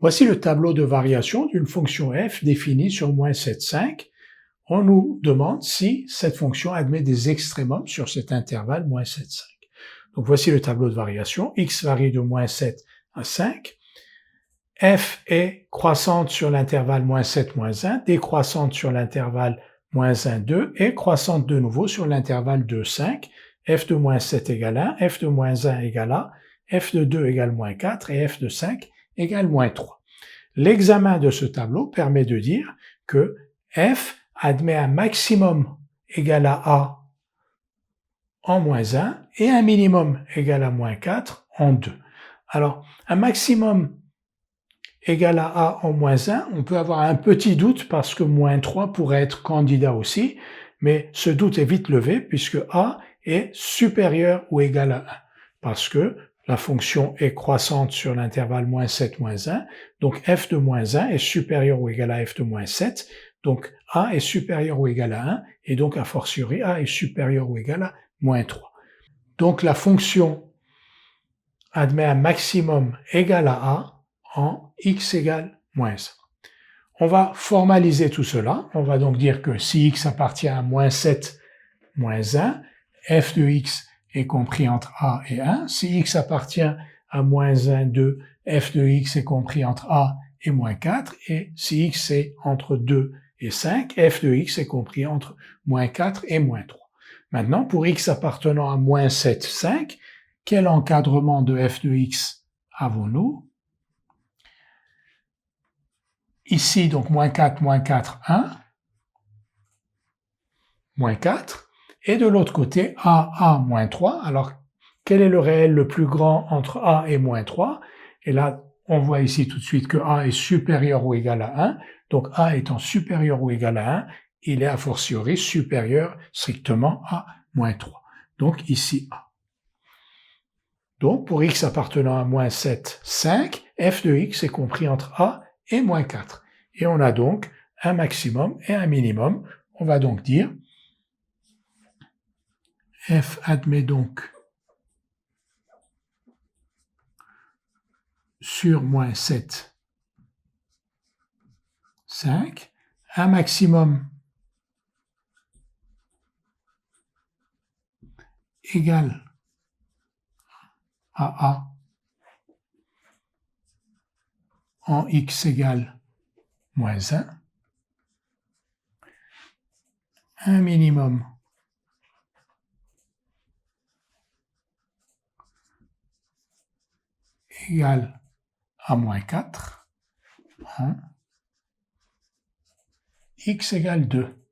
Voici le tableau de variation d'une fonction f définie sur moins 7, 5. On nous demande si cette fonction admet des extrémums sur cet intervalle moins 7, 5. Donc voici le tableau de variation. X varie de moins 7 à 5. F est croissante sur l'intervalle moins 7, moins 1, décroissante sur l'intervalle moins 1, 2, et croissante de nouveau sur l'intervalle 2, 5. F de moins 7 égale 1, F de moins 1 égale A, F de 2 égale moins 4, et F de 5 égale moins 3. L'examen de ce tableau permet de dire que F admet un maximum égal à A en moins 1 et un minimum égal à moins 4 en 2. Alors, un maximum égal à A en moins 1, on peut avoir un petit doute parce que moins 3 pourrait être candidat aussi, mais ce doute est vite levé puisque A est supérieur ou égal à 1, parce que la fonction est croissante sur l'intervalle moins 7, moins 1, donc f de moins 1 est supérieur ou égal à f de moins 7, donc A est supérieur ou égal à 1, et donc a fortiori A est supérieur ou égal à moins 3. Donc la fonction admet un maximum égal à A en x égale moins 1. On va formaliser tout cela. On va donc dire que si x appartient à moins 7, moins 1, f de x est compris entre A et 1. Si x appartient à moins 1, 2, f de x est compris entre A et moins 4. Et si x est entre 2 et 5, f de x est compris entre moins 4 et moins 3. Maintenant, pour x appartenant à moins 7, 5, quel encadrement de f de x avons-nous? Ici, donc, moins 4, 1, moins 4. Et de l'autre côté, A, moins 3. Alors, quel est le réel le plus grand entre A et moins 3? Et là, on voit ici tout de suite que A est supérieur ou égal à 1. Donc, A étant supérieur ou égal à 1, il est a fortiori supérieur strictement à moins 3. Donc, ici, A. Donc, pour x appartenant à moins 7, 5, f de x est compris entre A et moins 4. Et on a donc un maximum et un minimum. On va donc dire f admet donc sur moins 7, 5, un maximum égal à A en x égale moins 1, un minimum égal à moins 4, en x égale 2.